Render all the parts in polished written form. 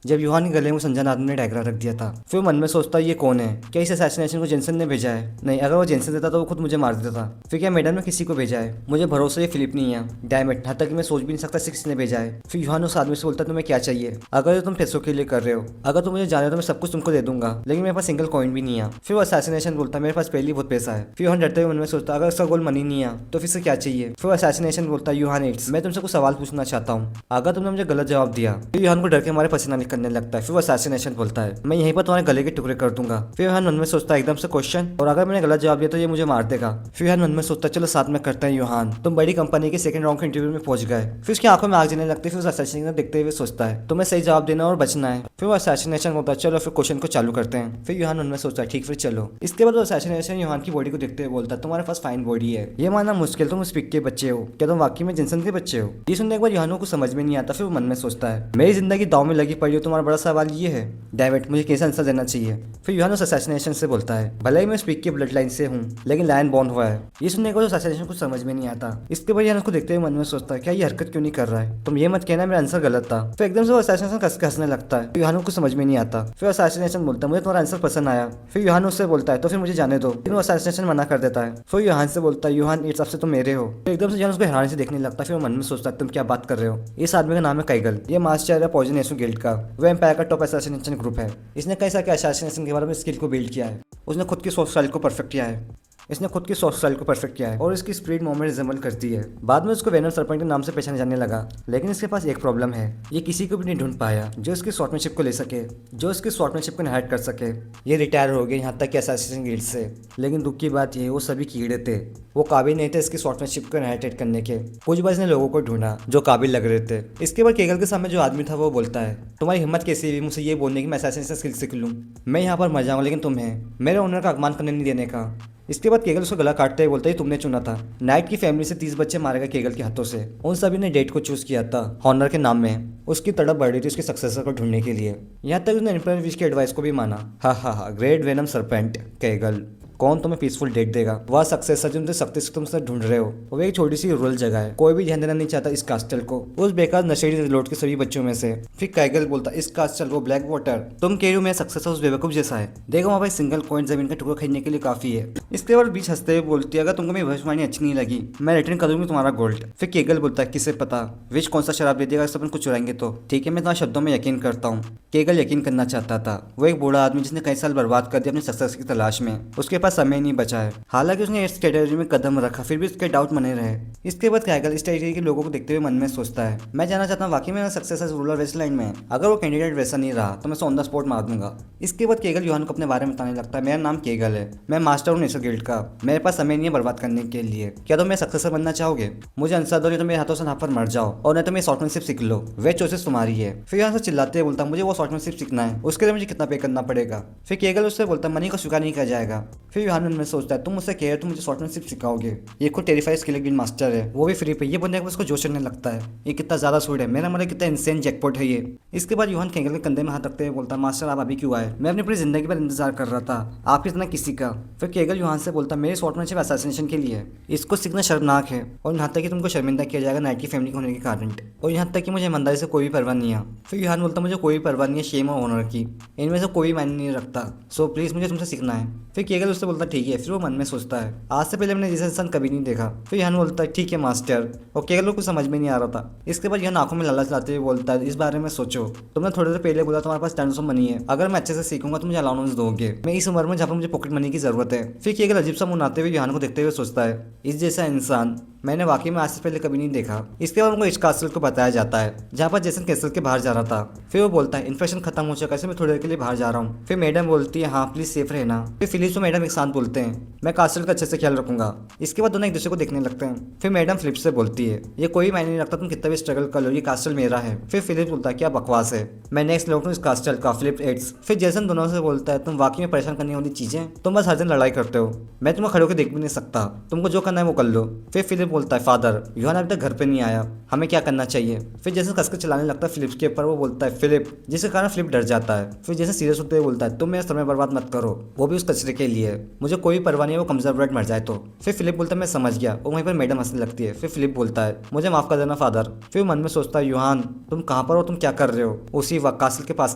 जब यूहान के गले में संजन आदमी ने डायग्राम रख दिया था। फिर वो मन में सोचता ये कौन है, क्या इस असैसिनेशन को जेनसन ने भेजा है? नहीं, अगर वो जेनसन देता तो वो खुद मुझे मार देता था। फिर क्या मैडम ने किसी को भेजा है? मुझे भरोसा ये फिलिप नहीं है। डैम इट, यहाँ तक कि मैं सोच भी नहीं सकता किसने भेजा है। फिर यूहान उस आदमी से बोलता तुम्हें क्या चाहिए? अगर ये तुम पैसों के लिए कर रहे हो, अगर तुम मुझे जाने हो तो मैं सब कुछ तुमको दे दूंगा, लेकिन मेरे पास सिंगल कॉइन भी नहीं है। फिर वो असैसिनेशन बोलता मेरे पास पहले ही बहुत पैसा है। फिर यूहान डरते हुए मन में सोचता अगर उसका गोल मनी नहीं है तो फिर से क्या चाहिए? फिर असैसिनेशन बोलता यूहान इट्स, मैं तुमसे कुछ सवाल पूछना चाहता हूँ, अगर तुमने मुझे गलत जवाब दिया। फिर यूहान को डर के हमारे पसीना निकलने लगता है। फिर वो असैसिनेशन बोलता है मैं यहीं पर तुम्हारे गले के टुकड़े कर दूंगा। फिर यूहान मन में सोचता है एकदम से क्वेश्चन, और अगर मैंने गलत जवाब दिया तो ये मुझे मार देगा। फिर यूहान मन में सोचता चलो साथ में करते हैं यूहान, तुम बड़ी कंपनी के सेकंड राउंड के इंटरव्यू में पहुंच गए। फिर उसकी आंखों में आग जलने लगती है। फिर उस असैसिनेशन देखते हुए सोचता है तुम्हें सही जवाब देना और बचना है। फिर वो असैसिनेशन होता है चलो फिर क्वेश्चन को चालू करते हैं। फिर यूहान मन में सोचता है ठीक फिर चलो। इसके बाद वो असैसिनेशन यूहान की बॉडी को देखते हुए बोलता है तुम्हारे पास फाइन बॉडी है, ये मानना मुश्किल, तुम स्पिक के बच्चे हो, क्या तुम वाकई में जिनसन के बच्चे हो? ये सुनने के बाद यूहान को कुछ समझ में नहीं आता। फिर वो मन में सोचता है मेरी जिंदगी दाव में लगी पड़ी हो, तुम्हारा बड़ा सवाल ये है डेविड मुझे कैसे आंसर देना चाहिए? फिर यूहान उस असैसिनेशन से बोलता है भले ही मैं स्पीक की ब्लड लाइन से हूँ, लेकिन लायन बॉर्न हुआ है। ये सुनने के बाद उस असैसिनेशन कुछ समझ में नहीं आता। इसके बाद यूहान उसको देखते हुए मन में सोचता है क्या ये हरकत क्यों नहीं कर रहा है? तुम ये मत कहना मेरा आंसर गलत था। फिर एकदम से वो असैसिनेशन कस के हंसने लगता है। फिर यूहान को समझ में नहीं आता। फिर असैसिनेशन बोलता है मुझे तुम्हारा आंसर पसंद आया। फिर यूहान उससे बोलता है तो फिर मुझे जाने दो, लेकिन वो असैसिनेशन मना कर देता है। फिर यूहान से बोलता है यूहान इट्स अब से तुम मेरे हो। फिर एकदम से यूहान उसको हैरानी से देखने लगता है। फिर वो मन में सोचता है तुम क्या बात कर रहे हो? इस आदमी का नाम है काइगल, ये मास्टर है पॉइजन एसो गिल्ड का, वो एम्पायर का टॉप असैसिनेशन ग्रुप है। इसने कई सारे असैसिनेशन के बारे में स्किल को बिल्ड किया है। उसने खुद की सोच स्टाइल को परफेक्ट किया है। इसने खुद की सोच स्टाइल को परफेक्ट किया है और इसकी स्पीड मूवमेंट रिजेंबल करती है। बाद में उसको वेनम सरपेंट के नाम से पहचाने जाने लगा, लेकिन इसके पास एक प्रॉब्लम है, ये किसी को भी नहीं ढूंढ पाया जो इसकी स्वॉर्डमैनशिप को ले सके, जो इसकी स्वॉर्डमैनशिप को इनहेरिट कर सके। ये रिटायर हो गए यहाँ तक कि असैसिनेशन गिल्ड से, लेकिन दुख की बात ये वो सभी कीड़े थे, वो काबिल नहीं थे इसकी स्वॉर्डमैनशिप को इनहेरिट करने के। कुछ बार इसने लोगों को ढूंढा जो काबिल लग रहे थे। इसके बाद केगल के सामने जो आदमी था वो बोलता है तुम्हारी हिम्मत कैसी हुई मुझसे ये बोलने की मैं असैसिनेशन स्किल सीख लूँ? मैं यहाँ पर मर जाऊँगा लेकिन तुम्हें मेरे ओनर का अपमान करने नहीं देने का। इसके बाद केगल उसको गला काटते हुए बोलता है तुमने चुना था। नाइट की फैमिली से 30 बच्चे मारे गए केगल के हाथों से। उन सभी ने डेट को चूज किया था हॉनर के नाम में। उसकी तड़प बढ़ रही थी उसके सक्सेसर को ढूंढने के लिए। यहाँ तक उसने एम्पायर विश की एडवाइस को भी माना। हा हा हा, ग्रेट वेनम सरपेंट केगल, कौन तुम्हें पीसफुल डेट देगा? वह सक्सेसर जो सख्ती से तुमसे ढूंढ रहे हो वो एक छोटी सी रूरल जगह है, कोई भी ध्यान देना नहीं चाहता इस कास्टल को, उस बेकार नशेड़ी रिलोट के सभी बच्चों में से। फिर कैगल बोलता इस कास्टल वो ब्लैक वाटर, तुम कह रहे हो मेरा सक्सेसर उस बेवकूफ जैसा है, देखो वहाँ भाई सिंगल कॉइन जमीन का टुकड़ा खरीदने के लिए काफी है। इसके बाद बीच हंसते हुए बोलती है अगर तुमको मेरी भविष्यवाणी अच्छी नहीं लगी मैं रिटर्न कर दूंगी तुम्हारा गोल्ड। फिर केगल बोलता है किसे पता विच कौन सा शराब दे देगा इस अपन को चुराएंगे तो। ठीक है मैं तुम्हारे शब्दों में यकीन करता हूँ। केगल यकीन करना चाहता था, वो एक बूढ़ा आदमी जिसने कई साल बर्बाद कर दिया अपने सक्सेस की तलाश में, उसके पास समय नहीं बचा है। हालांकि उसने इस कैटेगरी में कदम रखा फिर भी उसके डाउट बने रहे। इसके बाद कैगल इस कैटेगरी के लोगों को देखते हुए मन में सोचता है मैं जानना चाहता हूँ वाकई में सक्सेसर रूरल वेस्ट लाइन में, अगर वो कैंडिडेट वैसा नहीं रहा तो मैं ऑन द स्पॉट मार दूंगा। इसके बाद केगल यूहान को अपने बारे में बताने लगता है मेरा नाम केगल है, मैं मास्टर हूँ नेसो गिल्ड का, मेरे पास समय नहीं है बर्बाद करने के लिए, क्या तुम मेरे सक्सेसर बनना चाहोगे? मुझे आंसर दो नहीं तो मेरे हाथों से यहाँ पर मर जाओ और नहीं तो मेरी शॉर्टमैनशिप सीख लो, वे चॉइसेस तुम्हारी है। फिर यहाँ से चिल्लाते बोलता मुझे वो शॉर्टमैनशिप सीखना है, उसके लिए मुझे कितना पे करना पड़ेगा? फिर केगल उससे बोलता मनी को स्वीकार नहीं किया जाएगा। फिर यूहान मन में सोचता है तुम मुझसे कह रहे तुम मुझे शॉर्टमैनशिप सिखाओगे, ये खुद टेरिफाई स्किल गिल्ड मास्टर है वो भी फ्री पे, ये बनने के बाद उसको जोश चढ़ने लगता है ये कितना ज्यादा सूट है, मेरा मतलब कितना इंसेन जैकपॉट है ये। इसके बाद यूहान केगल के कंधे में हाथ रखते हुए बोलता मास्टर आप अभी क्यों आए? मैं अपनी पूरी जिंदगी पर इंतजार कर रहा था, आप इतना किसी का। फिर केगल यूहान से बोलता मेरे शॉर्टमैनशिप असैसिनेशन के लिए, इसको सीखना शर्मनाक है और यहाँ तक कि तुमको शर्मिंदा किया जाएगा नाइट की फैमिली होने के कारण, और यहाँ तक कि मुझे ईमानदारी से कोई भी परवाह नहीं है। फिर यूहान बोलता मुझे कोई परवाह नहीं है शेम और ऑनर की, इनमें से कोई मायने नहीं रखता, सो प्लीज मुझे तुमसे सीखना है। फिर केगल उससे बोलता ठीक है। फिर वो मन में सोचता है आज से पहले मैंने जैसा इंसान कभी नहीं देखा। फिर यूहान बोलता है ठीक है मास्टर, और केगल को कुछ समझ में नहीं आ रहा था। इसके बाद यूहान आंखों में लालच लाते हुए बोलता है इस बारे में सोचो, तुमने थोड़ी देर पहले बोला तुम्हारे पास टन्स ऑफ मनी है, अगर मैं अच्छे से सीखूंगा तो मुझे अलाउंस दोगे, मैं इस उम्र में जहाँ पर मुझे पॉकेट मनी की जरूरत है। फिर केगल अजीब सा मुंह आते हुए यूहान को देखते हुए सोचता है इस जैसा इंसान मैंने वाकई में आज से पहले कभी नहीं देखा। इसके बाद उनको इस कास्टल को बताया जाता है जहाँ पर जेसन कैसल के बाहर जा रहा था। फिर वो बोलता है इन्फेक्शन खत्म हो चुका है मैं थोड़ी देर के लिए बाहर जा रहा हूँ। फिर मैडम बोलती है हाँ प्लीज सेफ रहना। फिर फिलिप्स तो मैडम एक साथ बोलते हैं मैं कास्टल का अच्छे से ख्याल रखूंगा। इसके बाद दोनों एक दूसरे को देखने लगते हैं। फिर मैडम फिलिप्स से बोलती है ये कोई मायने नहीं रखता तुम कितना भी स्ट्रगल कर लो, ये कास्टल मेरा है। फिर फिलिप्स बोलता है क्या बकवास है, मैं नेक्स्ट लौटूं इस कास्टल का, फिलिप्स एड्स। फिर जेसन दोनों से बोलता है तुम वाकई में परेशान करने वाली चीजें, तुम बस हर दिन लड़ाई करते हो, मैं तुम्हें खड़े होकर देख भी नहीं सकता, तुमको जो करना है वो कर लो। फिर फिलिप बोलता है फादर यूहान अभी तक घर पे नहीं आया, हमें क्या करना चाहिए? फिर जैसे कसकर चलाने लगता है फिलिप्स के ऊपर, वो बोलता है फिलिप जिस जिसके कारण फिलिप डर जाता है। फिर जैसे सीरियस होते हुए बोलता है तुम मेरा समय बर्बाद मत करो, वो भी उस कचरे के लिए। मुझे कोई परवाह नहीं है वो कमजोर ब्रेड मर जाए तो। फिर फिलिप बोलता है मैं समझ गया, और वहीं पर मैडम हंसने लगती है। फिर फिलिप बोलता है मुझे माफ कर देना फादर। फिर मन में सोचता है यूहान तुम कहाँ पर हो, तुम क्या कर रहे हो? उसी कासल के पास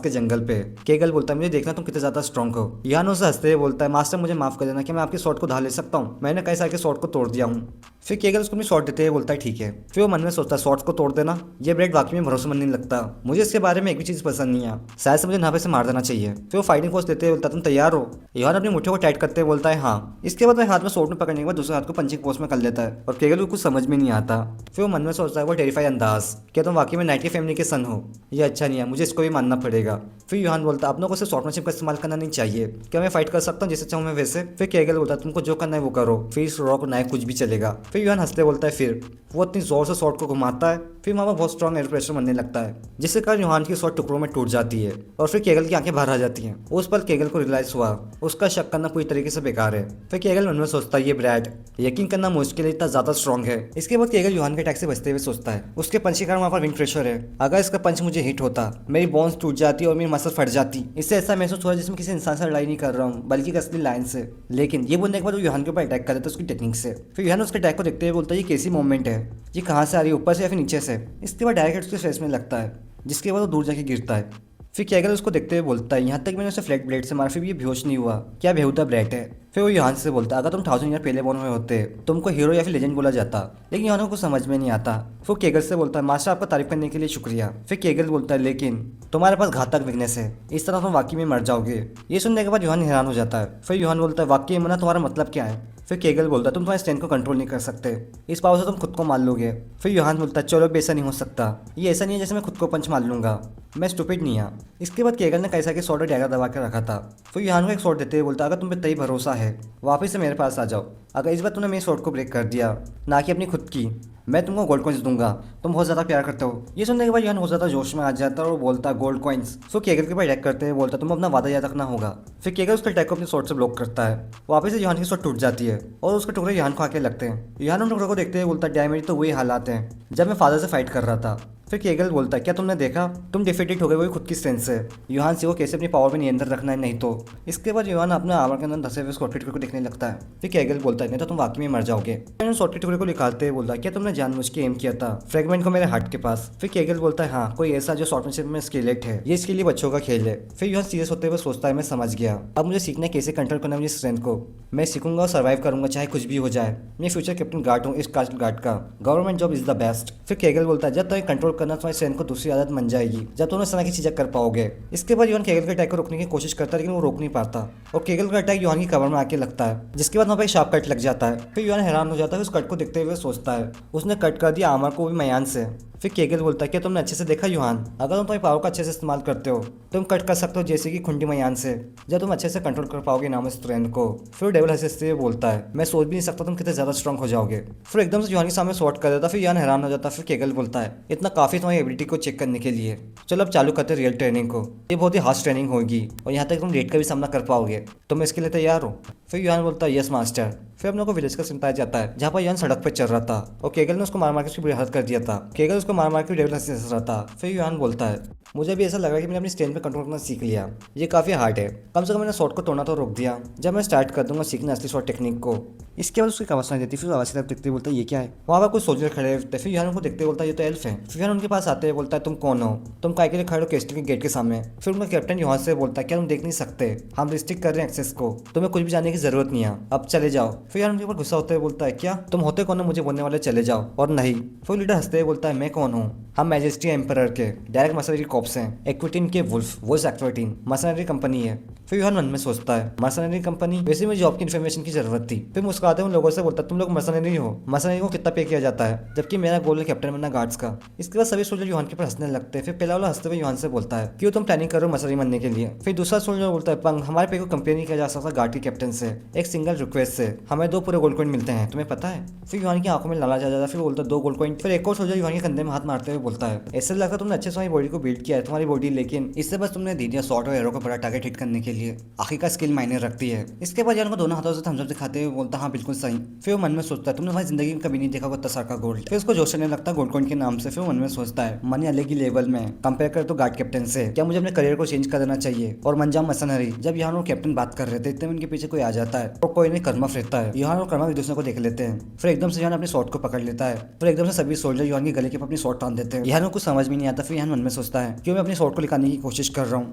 के जंगल पे। केगल बोलता है मुझे देखना तुम कितने ज्यादा स्ट्रॉन्ग हो। यूहान उसे हंसते हुए बोलता है मास्टर मुझे माफ कर देना, कि मैं आपके शॉट को धार ले सकता हूँ, मैंने कई सारे के शॉट को तोड़ दिया हूँ। फिर केगल उसको भी शॉट देते हुए बोलता है ठीक है। फिर वो मन में सोचता है शॉट्स को तोड़ देना, ये ब्रेड वाकई में भरोसेमंद नहीं लगता, मुझे इसके बारे में एक भी चीज पसंद नहीं है, शायद से मुझे नापे से मार देना चाहिए। फिर वो फाइटिंग पोज देते हुए बोलता है तुम तैयार हो? यूहान अपनी मुट्ठियों को टाइट करते हुए बोलता है हाँ। इसके बाद वह हाथ में शॉट में पकड़ने के बाद दूसरे हाथ को पंचिंग पोज में कर लेता है, और केगल को कुछ समझ में नहीं आता। फिर वो मन में सोचता है वो टेरिफाई अंदाज, क्या तुम वाकई में नाइट की फैमिली के सन हो? ये अच्छा नहीं है, मुझे इसको भी मानना पड़ेगा। फिर यूहान बोलता है अपनों को सिर्फ शॉर्टमैनशिप का इस्तेमाल करना नहीं चाहिए, क्या मैं फाइट कर सकता हूँ जैसे चाहूँ मैं वैसे? फिर केगल बोलता है तुमको जो करना है वो करो, फिर रॉक नाइफ कुछ भी चलेगा। फिर यूहान हंसते बोलता है फिर वो इतनी जोर से शॉट को घुमाता है, फिर वहाँ पर बहुत स्ट्रॉन्ग एयर प्रेशर बनने लगता है, जिसके कारण यूहान की शॉट टुकड़ों में टूट जाती है, और फिर केगल की आंखें बाहर आ जाती हैं। उस पर केगल को रियलाइज हुआ उसका शक करना पूरी तरीके से बेकार है। फिर केगल मन में सोचता है ये ब्रैड यकीन करना मुश्किल है, इतना ज्यादा स्ट्रॉन्ग है। इसके बाद केगल यूहान के अटैक से बचते हुए सोचता है उसके पंच के कारण वहाँ पर विंग प्रेशर है, अगर इसका पंच मुझे हिट होता मेरी बोन्स टूट जाती और मेरी मसल फट जाती। इससे ऐसा महसूस हुआ जिसमें किसी इंसान से लड़ाई नहीं कर रहा हूँ बल्कि असली लाइन से। लेकिन ये बोलने के बाद वो यूहान के ऊपर अटैक कर देता है उसकी टेक्निक से। फिर यूहान उसके अटैक को देखते हुए बोलता है ये कैसी मूवमेंट है, ये कहाँ से आ रही है, ऊपर से या फिर नीचे से? इसके बाद डायरेक्ट उसके फेस में लगता है, जिसके बाद वो दूर जाके गिरता है। फिर केगल उसको देखते हुए बोलता है यहाँ तक मैंने उसे फ्लैट ब्लेड से मारा फिर भी ये बेहोश नहीं हुआ, क्या बेहुदा ब्रेड है? फिर वो यूहान से बोलता अगर तुम 1000 ईयर पहले बॉर्न हुए होते तुमको हीरो या फिर लेजेंड बोला जाता, लेकिन यूहान को समझ में नहीं आता। फिर केगल से बोलता है मास्टर आपका तारीफ करने के लिए शुक्रिया। फिर केगल बोलता है लेकिन तुम्हारे पास घातक वीकनेस है, इस तरह तुम वाकई में मर जाओगे। ये सुनने के बाद यूहान हैरान हो जाता है। फिर यूहान बोलता है वाकई मना तुम्हारा मतलब क्या है? फिर केगल बोलता है तुम तुम्हारे स्ट्रेंथ को कंट्रोल नहीं कर सकते, इस पावर से तुम खुद को मार लोगे। फिर यूहान बोलता है चलो ऐसा नहीं हो सकता, ये ऐसा नहीं है जैसे मैं खुद को पंच मार लूंगा, मैं स्टूपिड नहीं हूँ। इसके बाद केगल ने कैसा के शॉट डैगर दबा के रखा था। फिर यूहान को एक शॉट देते हुए बोलता अगर तुम पे तय भरोसा है वापस से मेरे पास आ जाओ, अगर इस बार तुमने मेरे शॉट को ब्रेक कर दिया ना कि अपनी खुद की, मैं तुमको गोल्ड कॉइन्स दूंगा, तुम बहुत ज़्यादा प्यार करते हो। ये सुनने के बाद यूहान बहुत ज़्यादा जोश में आ जाता है और बोलता गोल्ड कॉइन्स। फिर केगल के ऊपर अटैक करते हुए बोलता तुम अपना वादा याद रखना होगा। फिर केगल उसके अटैक को अपने शॉट से ब्लॉक करता है, वापस से यूहान की शॉट टूट जाती है और उसके टुकड़े यूहान को आके लगते हैं। यूहान उन टुकड़ों को देखते हुए बोलता डैम मेरी तो वही हालात हैं जब मैं फादर से फाइट कर रहा था। फिर केगल बोलता है क्या तुमने देखा तुम डिफीटेड हो गए, वही खुद की स्ट्रेंथ से। यूहान से वो कैसे अपनी पावर में नियंत्रण रखना है नहीं तो। इसके बाद यूहान अपने आर्मर के अंदर धसे हुए शॉर्ट के टुकड़े को देखने लगता है। फिर केगल बोलता है नहीं तो तुम वाकई में मर जाओगे। मैंने शॉर्ट के टुकड़े को निकालते हुए बोलता क्या तुमने जानबूझ के एम किया था फ्रेगमेंट को मेरे हार्ट के पास? फिर केगल बोलता है हाँ कोई ऐसा जो शॉर्टमैनशिप में स्केलेट है, ये इसके लिए बच्चों का खेल है। फिर यूहान सीरियस होते हुए सोचता है मैं समझ गया, अब मुझे सीखना है कैसे कंट्रोल करना है मेरी स्ट्रेंथ को, मैं सीखूंगा और सर्वाइव करूंगा चाहे कुछ भी हो जाए। मैं फ्यूचर कैप्टन गार्ड हूँ इस कास्टल गार्ड का, government job is the best. फिर केगल बोलता है जब तुम्हें कंट्रोल करना तुम्हारी स्ट्रेंथ को दूसरी आदत बन जाएगी, जब तुम इस तरह की चीजें कर पाओगे। इसके बाद यूहान केगल के अटैक को रोकने की कोशिश करता है लेकिन वो रोक नहीं पाता, और केगल का अटैक यूहान की कवर में आके लगता है, जिसके बाद वहाँ पर एक शार्प कट लग जाता है। फिर यूहान हैरान हो जाता है, उस कट को देखते हुए सोचता है उसने कट कर दिया आर्मर को भी मयान से। फिर केगल बोलता है क्या तुमने अच्छे से देखा यूहान, अगर तुम तुम्हारी पावर का अच्छे से इस्तेमाल करते हो तुम कट कर सकते हो जैसे कि खुंडी मयान से, जब तुम अच्छे से कंट्रोल कर पाओगे नाम स्ट्रेंथ को। फिर डेविल हंसते हुए बोलता है मैं सोच भी नहीं सकता तुम कितने ज्यादा स्ट्रॉन्ग हो जाओगे। फिर एकदम से यूहान के सामने शॉट कर देता। फिर यूहान हैरान हो जाता। फिर केगल बोलता है इतना काफी तुम्हारी एबिलिटी को चेक करने के लिए, चलो अब चालू करते रियल ट्रेनिंग को, ये बहुत ही हार्ड ट्रेनिंग होगी और यहाँ तक तुम रेट का भी सामना कर पाओगे, तुम इसके लिए तैयार हो? फिर यूहान बोलता है यस मास्टर। फिर अपने को विलेज का सिमटाया जाता है जहाँ पर यूहान सड़क पर चल रहा था और केगल ने उसको मार मार के उसकी बुरी हालत कर दिया था। केगल उसको मार मार के डेविल हंस रहा था। फिर यूहान बोलता है मुझे भी ऐसा लगा कि मैंने अपनी स्ट्रेंथ पे कंट्रोल करना सीख लिया, ये काफी हार्ड है, कम से कम मैंने शॉट को तोड़ना तो रोक दिया, जब मैं स्टार्ट कर दूंगा सीखना असली शॉट टेक्निक को। इसके बाद उसकी आवाज सुनाई देती। फिर आवाज की तरफ देखते बोलता है ये क्या है? वहाँ पर कुछ सोल्जर खड़े होते। फिर यूहान उनको देखते बोलता है ये तो एल्फ है। फिर यूहान उनके पास आते हैं, बोलता है तुम कौन हो, तुम काय के लिए खड़े हो कैस्टल के गेट के सामने? फिर उनका कैप्टन यूहान से बोलता है क्या तुम देख नहीं सकते, हम रिस्ट्रिक्ट कर रहे हैं एक्सेस को, तुम्हें कुछ भी जानने की जरूरत नहीं है, अब चले जाओ। फिर यूहान उनके ऊपर गुस्सा होते हुए बोलता है क्या तुम होते कौन हो मुझे बोलने वाले, चले जाओ। और नहीं। फिर लीडर हंसते हुए बोलता है मैं कौन हूँ, हम मैजेस्टी एम्परर के डायरेक्ट मर्सनरी कॉप्स हैं, एक्विटिन के वुल्फ वॉइस एक्विटिन मर्सनरी कंपनी है। फिर यूहान मन में सोचता है मर्सनरी कंपनी, वैसे मुझे जॉब की इन्फॉर्मेशन की जरूरत थी। फिर मुस्कुराते उन लोगों से बोलता तुम लोग मर्सनरी हो, मर्सनरी को कितना पे किया जाता है, जबकि मेरा गोल है कैप्टन बनना गार्ड्स का। इसके बाद सभी सोल्जर यूहान के ऊपर हंसने लगते हैं। फिर पहला वाला हंसते हुए यूहान से बोलता है क्यों तुम प्लानिंग करो मर्सनरी बनने के लिए? फिर दूसरा सोल्जर बोलता है पंग हमारे पे को कंपेयर नहीं किया जा सकता गार्ड के कैप्टन से, एक सिंगल रिक्वेस्ट से हमें 2 पूरे गोल्ड कॉइन मिलते हैं, तुम्हें पता है? फिर यूहान की आंखों में लालच आ जाता है। फिर बोलता 2 गोल्ड कॉइन। फिर एक और सोल्जर यूहान के कंधे में हाथ मारते हुए बोलता है ऐसे लगता तुमने अच्छे से तुम्हारी बॉडी को बिल्ड किया है तुम्हारी बॉडी, लेकिन इससे बस तुमने दे दिया शॉर्ट और एरो को बड़ा टारगेट हिट करने के लिए, आखिर का स्किल मायने रखती है। इसके बाद यूहान को दोनों हाथों से थम्स अप दिखाते हुए बोलता हाँ बिल्कुल सही। फिर वो मन में सोचता है तुमने भाई जिंदगी में कभी नहीं देखा होगा इतना सारा का गोल्ड। फिर उसको जोश आने लगता है गोल्ड कॉइन के नाम से। फिर मन में सोचता है मनी अलग ही लेवल में कंपेयर कर तो गार्ड कैप्टन से, क्या मुझे अपने करियर को चेंज कर देना चाहिए। और मंजाम मसनरी जब यहाँ और कैप्टन बात कर रहे थे इतने में उनके पीछे कोई आ जाता है और कोई नहीं कर्मफ रहता है। यहाँ और कर्मफ एक दूसरे को देख लेते हैं। फिर एकदम से यहाँ अपने शॉट को पकड़ लेता है। फिर एकदम से सभी सोल्जर यहाँ के गले के अपनी शॉट टान देते हैं। यहाँ कुछ समझ में नहीं आता। फिर यहाँ मन में सोचता है क्यों मैं अपनी शॉट को निकालने की कोशिश कर रहा हूँ।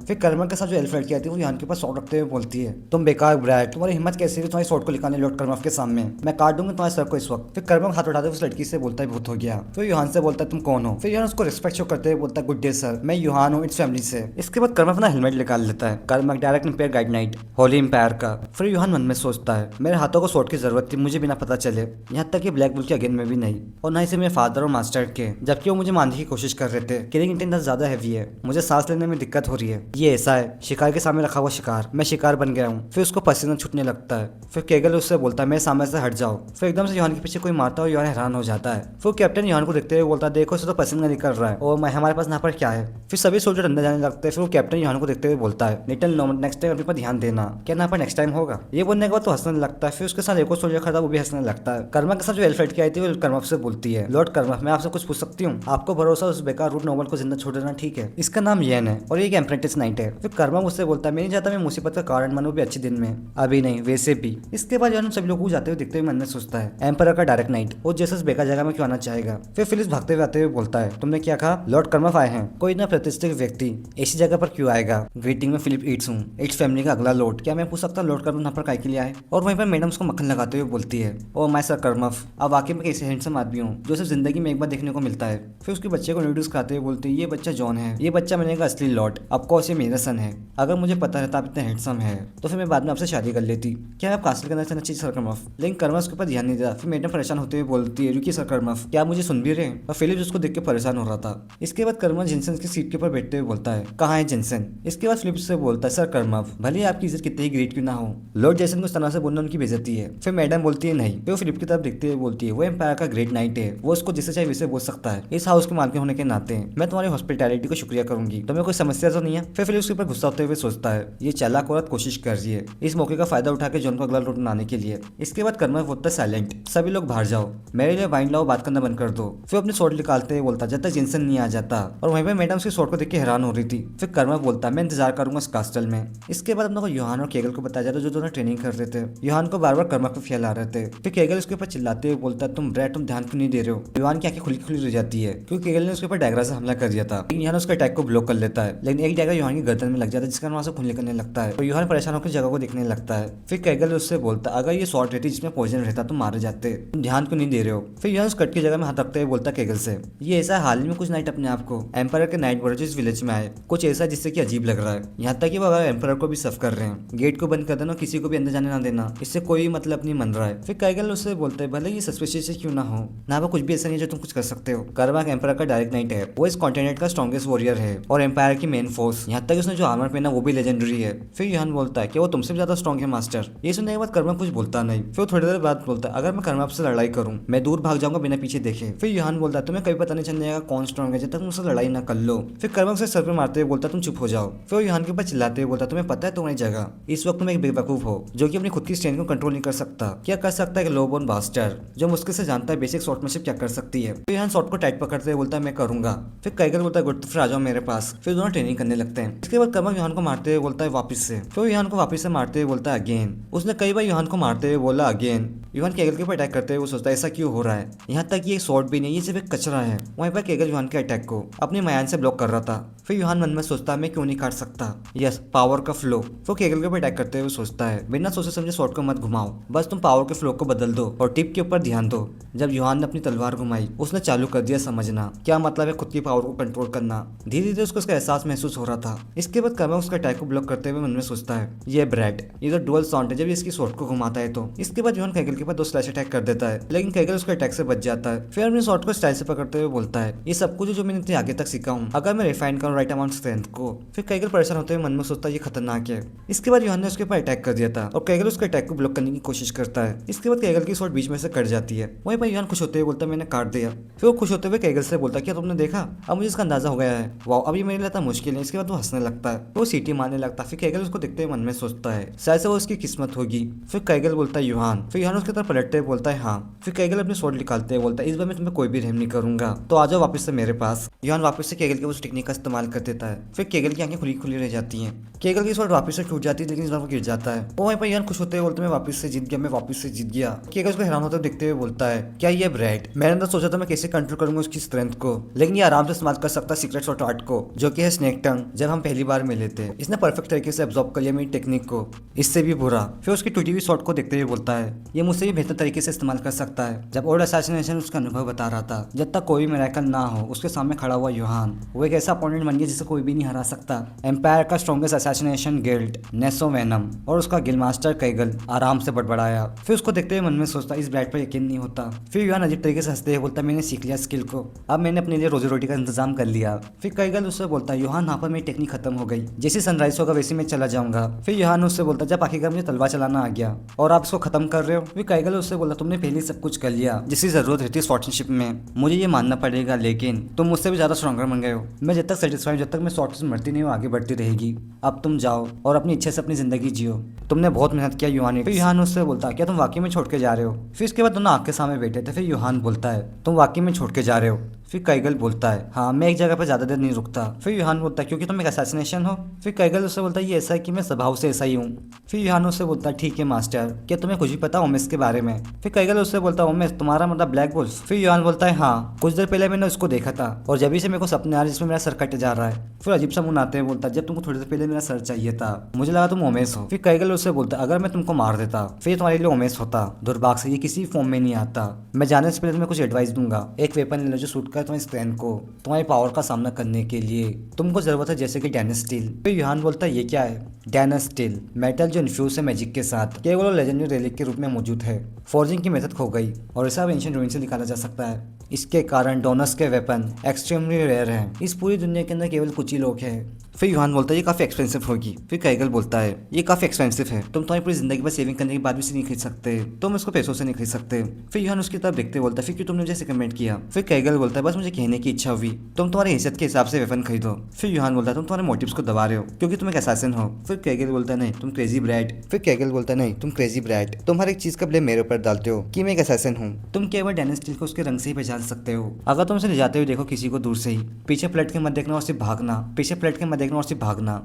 फिर कर्मा के साथ जो एल्फ लड़की आती है वो यहाँ के पास शॉट रखते हुए बोलती है तुम बेकार ब्रैड, तुम्हारी हिम्मत कैसी है तुम्हारी शॉट को निकालने लौट कर्मा के सामने, मैं काट दूंगा तुम्हारे सर को इस वक्त। फिर कर्मा हाथ उठाते उस लड़की से बोलता है बहुत हो गया। फिर यूहान से बोलता है तुम कौन हो। फिर यूहान उसको रिस्पेक्ट शो करते हुए बोलता है गुड डे सर, मैं यूहान हूँ इट्स फैमिली से। इसके बाद कर्मा अपना हेलमेट निकाल लेता है। Karma direct empire guide knight holy empire का। फिर यूहान मन में सोचता है मेरे हाथों को शॉट की जरूरत थी मुझे बिना पता चले, यहाँ तक कि ब्लैक बुल के अगेन में भी नहीं, और ना ही से मेरे फादर और मास्टर के, जबकि वो मुझे मारने की कोशिश कर रहे थे। किलिंग इंटेंस ज्यादा हैवी है, मुझे सांस लेने में दिक्कत हो रही है। ये ऐसा है शिकार के सामने रखा हुआ शिकार, मैं शिकार बन गया हूँ। फिर उसको पसीना छूटने लगता है। फिर केगल उससे बोलता है मेरे सामने से हट जाओ। फिर एकदम से यूहान के पीछे कोई मारता है और यूहान हैरान हो जाता है। फिर कैप्टन यूहान को देखते हुए बोलता है देखो इसे तो पसीना निकल रहा है और मैं हमारे पास यहाँ पर क्या है। फिर सभी सोल्जर अंदर जाने लगते हैं। फिर वो कैप्टन यूहान को देखते हुए बोलता है लिटिल नो नेक्स्ट टाइम अपने पर ध्यान देना, क्या यहाँ पर नेक्स्ट टाइम होगा। ये बोलने के बाद तो हंसने लगता है। फिर उसके साथ एक और सोल्जर खड़ा वो भी हंसने लगता है। कर्मा के साथ जो एल्फ लड़की आई थी वो कर्मा से बोलती है लॉर्ड कर्मा मैं आपसे कुछ पूछ सकती हूँ। आपको भरोसा उस बेकार रूट नोबल को जिंदा छोड़ देना ठीक है, इसका नाम येन है और ये एक एम्प्रेंटिस नाइट है। फिर कर्मा मुझसे बोलता है मैं नहीं चाहता मैं मुसीबत का कारण बनूं भी अच्छे दिन में, अभी नहीं वैसे भी। इसके बाद यूहान सभी लोगों को जाते हुए दिखते हुए मन में सोचता है एम्पायर का डायरेक्ट नाइट वो जैसे उस बेकार जगह में क्यों आना चाहेगा। फिर फिलिस भागते हुए आते हुए बोलता है तुमने क्या कहा, लॉर्ड कर्मफ आए हैं, कोई ना प्रतिष्ठित व्यक्ति ऐसी जगह पर क्यों आएगा। ग्रीटिंग में फिलिप ईट्स हूँ, इट्स फैमिली का अगला लॉर्ड, क्या मैं पूछ सकता लॉर्ड कर्मफ यहाँ पर काय के लिए आए। और वहीं पर मैडम उसको मक्खन लगाते हुए बोलती है ओ माय सर कर्मफ, अब वाकई में कैसे हैंडसम आदमी हूँ जो सिर्फ जिंदगी में एक बार देखने को मिलता है। फिर उसके बच्चे को इंट्रोड्यूस कराते हुए बोलती है ये बच्चा जॉन है, ये बच्चा बनेगा असली लॉर्ड, ऑफकोर्स ये मेरा सन है। अगर मुझे पता रहता आप इतने हैंडसम है तो फिर मैं बाद में आपसे शादी कर लेती, क्या आप कासिल करना चाहना चाहिए सर कर्मफ। लेकिन कर्मफ उसके ऊपर ध्यान नहीं देता। फिर मैडम परेशान होते हुए बोलती है रुकिए सर कर्मफ, क्या मुझे सुन भी रहे। और फिलिप्स उसको देख के परेशान हो रहा था। इसके बाद कर्मफ जिनसन की सीट के ऊपर बैठते हुए बोलता है कहाँ है जिनसन। इसके बाद फिलिप्स से बोलता है सर कर्मफ भले आपकी इज्जत कितनी ही ग्रेट क्यों ना हो, लॉर्ड जैसन को इस तरह से बोलना उनकी बेइज्जती है। फिर मैडम बोलती है नहीं। फिर वो फिलिप की तरफ देखते हुए बोलती है वो एम्पायर का ग्रेट नाइट है, वो उसको जिससे चाहे वैसे बोल सकता है, इस हाउस के मालकिन होने के नाते मैं तुम्हारी हॉस्पिटैलिटी को शुक्रिया करूंगी, तुम्हें कोई समस्या तो नहीं है। फिर फिलिप्स के ऊपर गुस्सा होते हुए सोचता है ये चालाक औरत कोशिश कर रही है इस मौके का फायदा उठा के जॉन को अगला रूट बनाने के लिए। इसके बाद कर्मफ होता है साइलेंट, सभी लोग बाहर जाओ मेरे लिए वाइन लाओ बात करना बंद कर दो। फिर अपने शॉट निकालते हुए बोलता जब तक जिनसन नहीं आ जाता। और वहीं पर मैडम उसके शॉट को देख के हैरान हो रही थी। फिर कर्मफ बोलता मैं इंतजार करूंगा इस कास्टल में। इसके बाद अपने को यूहान और केगल को बताया जाता जो दोनों ट्रेनिंग कर रहे थे। यूहान को बार बार कर्मफ पे ख्याल आ रहे थे। फिर केगल उसके ऊपर चिल्लाते हुए बोलता तुम ब्रैड तुम ध्यान क्यों नहीं दे रहे हो। यूहान की आंखें खुली खुली रह जाती है क्योंकि केगल ने उसके ऊपर डैगरा से हमला कर दिया था। यूहान उसके अटैक को ब्लॉक कर लेता है लेकिन एक डैगर यूहान की गर्दन में लग जाता है जिसका वहां से खून निकलने लगता है। और यूहान परेशान होकर जगह को देखने लगता है। फिर केगल उससे बोलता अगर ये शॉट रहती जिसमें पॉइजन रहता तुम मारे जाते, तुम ध्यान क्यों नहीं दे रहे हो। फिर यूहान उस कट की जगह में हाथ रखते हुए बोलता केगल से ये ऐसा हाल ही में कुछ नाइट अपने आप को एम्पायर के नाइट बोर्ड जो इस विलेज में आए कुछ ऐसा जिससे कि अजीब लग रहा है, यहाँ तक कि वो अगर एम्पायर को भी सर्व कर रहे हैं। गेट को बंद कर देना किसी को भी अंदर जाने ना देना, इससे कोई मतलब नहीं मन रहा है। फिर केगल उससे बोलते हैं भले ये सस्पिशियस क्यों ना हो ना वो कुछ भी ऐसा नहीं है जो तुम कुछ कर सकते हो। कर्मा एम्पायर का डायरेक्ट नाइट है, वो इस कॉन्टिनेंट का स्ट्रॉन्गेस्ट वॉरियर है और एम्पायर की मेन फोर्स, यहाँ तक उसने जो आर्मर पहना वो भी लेजेंडरी है। फिर यूहान बोलता है कि वो तुमसे भी ज्यादा स्ट्रॉन्ग है मास्टर। ये सुनने के बाद कर्मा कुछ बोलता नहीं। फिर थोड़ी देर बाद बोलता है अगर मैं कर्मा से लड़ाई करूं मैं दूर भाग जाऊंगा बिना पीछे देखे। फिर यूहान बोलता है तुम्हें कभी पता नहीं चल जाएगा कौन स्ट्रॉन्ग है जब तक मुझसे लड़ाई ना कर लो। फिर कर्मा से सर पे मारते हुए बोलता तुम चुप हो जाओ। फिर यूहान के ऊपर चिल्लाते हुए बोलता तुम्हें पता है तुम्हारी जगह, इस वक्त तुम एक बेवकूफ हो जो कि अपनी खुद की स्ट्रेंथ को कंट्रोल नहीं कर सकता। क्या कर सकता है एक लो बोर्न बास्टर जो मुश्किल से जानता है बेसिक शॉटमैनशिप क्या कर सकती है। फिर यूहान शॉट को टाइट पकड़ते हुए बोलता है मैं करूंगा। फिर केगल बोलता है गुड फिर आ जाओ मेरे पास। फिर दोनों ट्रेनिंग करने लगते हैं। इसके बाद कर्मा यूहान को मारते हुए बोलता है वापस से। फिर यूहान को वापस से मारते हुए बोलता है अगेन। उसने कई बार यूहान को मारते हुए बोला अगेन। यूहान केगल के ऊपर अटैक करते हुए वो सोचता है ऐसा क्यों हो रहा है, यहाँ तक ये शॉट भी नहीं ये सिर्फ एक कचरा है। वहीं पर केगल यूहान के अटैक को अपनी मायान से ब्लॉक कर रहा था। फिर यूहान मन में सोचता है मैं क्यों नहीं काट सकता, यस पावर का फ्लो। वो केगल के ऊपर अटैक करते हुए सोचता है बिना सोचे समझे शॉट को मत घुमाओ, बस तुम पावर के फ्लो को बदल दो और टिप के ऊपर ध्यान दो। जब यूहान ने अपनी तलवार घुमाई उसने चालू कर दिया समझना क्या मतलब है खुद की पावर को कंट्रोल करना। धीरे धीरे उसको उसका एहसास महसूस हो रहा था। इसके बाद कर्मा उसका अटैक को ब्लॉक करते हुए मन में सोचता है ये ब्रैड ये तो डुअल साउंड है जब इसकी शॉट को घुमाता है तो। इसके बाद यूहान केगल के पास 2 स्लैश अटैक कर देता है लेकिन केगल उसके अटैक से बच जाता है। फिर अपने शॉट को स्टाइल से पकड़ते हुए बोलता है ये सब कुछ जो मैंने इतने आगे तक सीखा हूँ अगर मैं रिफाइन करूँ राइट अमाउंट स्ट्रेंथ को। फिर केगल परेशान होते हुए मन में सोचता है ये खतरनाक है। इसके बाद यूहान ने उसके ऊपर अटैक कर दिया था और केगल उसके अटैक को ब्लॉक करने की कोशिश करता है। इसके बाद केगल की शॉट बीच में से कट जाती है। वहीं पर यूहान खुश होते हुए बोलता है मैंने काट दिया। फिर वो खुश होते हुए केगल से बोलता है क्या तुमने देखा, अब मुझे इसका अंदाजा हो गया है, वाह अब ये मेरे लिए इतना मुश्किल है। इसके बाद वो हंसने लगता है, वो सीटी मारने लगता है। फिर केगल उसको देखते हुए मन में सोचता है शायद से वो उसकी किस्मत होगी। फिर केगल बोलता है यूहान। फिर यूहान उसकी तरफ पलटते हुए बोलता है हाँ। फिर कैगल अपनी स्वॉर्ड निकालते हुए बोलता है इस बार मैं तुम्हें कोई भी रहम नहीं करूंगा, तो आ जाओ वापस से मेरे पास। यूहान वापस से कैगल के उस टेक्निक का इस्तेमाल कर देता है। फिर कैगल की आंखें खुली खुली रह जाती हैं। कैगल की स्वॉर्ड वापस से टूट जाती है, लेकिन इस बार वो गिर जाता है। वो वहीं पर यूहान खुश होते हुए बोलते मैं वापस से जीत गया, मैं वापस से जीत गया। कैगल उसको हैरान होते हुए देखते हुए बोलता है क्या ये ब्रेड? मैंने अंदर सोचा था मैं कैसे कंट्रोल करूंगा उसकी स्ट्रेंथ को, लेकिन ये आराम से इस्तेमाल कर सकता है सीक्रेट शॉट आर्ट को, जो कि है स्नेक टंग। जब हम पहली बार मिले थे इसने परफेक्ट तरीके से एब्जॉर्ब कर लिया मेरी टेक्निक को, इससे भी बुरा। फिर उसकी टूटी हुई शॉट को देखते हुए बोलता है ये मुझसे भी बेहतर तरीके से इस्तेमाल कर सकता है। जब ओल्ड असैसिनेशन उसका अनुभव बता रहा था, जब तक कोई भी मिरेकल ना हो उसके सामने खड़ा हुआ यूहान वो एक ऐसा अपोनेंट बन गया जिसे कोई भी नहीं हरा सकता। एम्पायर का strongest assassination guild NESO venom और उसका गिल्ड मास्टर कैगल आराम से बड़बड़ाया। फिर उसको देखते हुए मन में सोचता इस ब्राइड पर यकीन नहीं होता। फिर यूहान अजीब तरीके से हंसते हुए बोलता मैंने सीख लिया स्किल को, अब मैंने अपने लिए रोजी रोटी का इंतजाम कर लिया। फिर कैगल उससे बोलता है यूहान यहाँ पर मेरी टेक्निक खत्म हो गई, जैसे सनराइज होगा वैसे मैं चला जाऊंगा। फिर यूहान उससे बोलता जब आखिरकार मुझे तलवार चलाना आ गया और आप इसको खत्म कर रहे हो। फिर कैगल उससे बोलता तुमने पहले सब कुछ कर लिया जिसकी जरूरत रहती है शॉर्टशिप में, मुझे ये मानना पड़ेगा, लेकिन तुम मुझसे भी ज्यादा स्ट्रॉन्गर बन गए हो। मैं जब तक सेटिस्फाई जब तक मैं शॉर्ट से मरती नहीं हूँ आगे बढ़ती रहेगी। अब तुम जाओ और अपनी इच्छा से अपनी जिंदगी जियो, तुमने बहुत मेहनत किया यूहान। फिर यूहान उससे बोलता क्या तुम वाकई में छोड़ के जा रहे हो? फिर इसके बाद दोनों आँख के सामने बैठे थे। फिर यूहान बोलता है तुम वाकई में छोड़ के जा रहे हो? फिर कैगल बोलता है हाँ मैं एक जगह पर ज्यादा देर नहीं रुकता। फिर यूहान बोलता है क्योंकि तुम एक असैसिनेशन हो। फिर कैगल उससे बोलता है ये ऐसा है कि मैं स्वभाव से ऐसा ही हूँ। फिर यूहान उससे बोलता है ठीक है मास्टर, क्या तुम्हें कुछ भी पता ओमेस के बारे में? फिर कैगल उससे बोलता है ओमेस तुम्हारा मतलब ब्लैक वुल्फ? फिर यूहान बोलता है हाँ कुछ देर पहले मैंने उसको देखा था और जब से मेरे को सपने आ रहे जिसमें मेरा सर कट जा रहा है। फिर अजीब सा मुंह आते हुए बोलता है जब तुमको थोड़ी देर पहले मेरा सर चाहिए था मुझे लगा तुम ओमेस हो। फिर कैगल उससे बोलता है अगर मैं तुमको मार देता फिर तुम्हारे लिए ओमेस होता, दुर्भाग्य से ये किसी फॉर्म में नहीं आता। मैं जाने से पहले तुम्हें कुछ एडवाइस दूंगा, एक वेपन ले लो जो सूट कर तुम्हारी स्ट्रेंथ को, तुम्हारी पावर का सामना करने के लिए तुमको जरूरत है जैसे कि डैनस स्टील। फिर यूहान बोलता है ये क्या है? डैनस स्टील मेटल जो इन्फ्यूज है मैजिक के साथ, केवल लेजेंडरी रेलिक के रूप में मौजूद है। फोर्जिंग की मेथड खो गई और इसे अब एंशिएंट रूइन से निकाला जा सकता है। इसके कारण डोनस के वेपन एक्सट्रीमली रेयर हैं। इस पूरी दुनिया के अंदर केवल कुछ ही लोग हैं। फिर यूहान बोलता है ये काफी एक्सपेंसिव होगी। फिर कैगल बोलता है ये काफी एक्सपेंसिव है, तुम तुम्हारी पूरी जिंदगी पर सेविंग करने के बाद भी इसे नहीं खरीद सकते, तुम इसको पैसों से नहीं खरीद सकते। फिर यूहान उसकी तरफ देखते बोलता है फिर क्यों तुमने मुझे रिकमेंड किया? फिर कैगल बोलता है बस मुझे कहने की इच्छा हुई, तुम तुम्हारी हैसियत के हिसाब से वेपन खरीदो। फिर यूहान बोलता है तुम तुम्हारे मोटिव्स को दबा रहे हो क्योंकि तुम एक असैसिन हो। फिर कैगल बोलता है नहीं तुम क्रेजी ब्रैड। फिर कैगल बोलता है नहीं तुम क्रेजी ब्रैड, तुम हर एक चीज का ब्लेम मेरे ऊपर डालते हो कि मैं एक असैसिन हूँ। तुम केवल डैनस स्टील को उसके रंग से ही पहचान सकते हो। अगर तुम उसे ले जाते हुए देखो किसी को दूर से ही, पीछे पलट के मत देखना और सिर्फ भागना, पीछे पलट के मत देखना और सिर्फ भागना।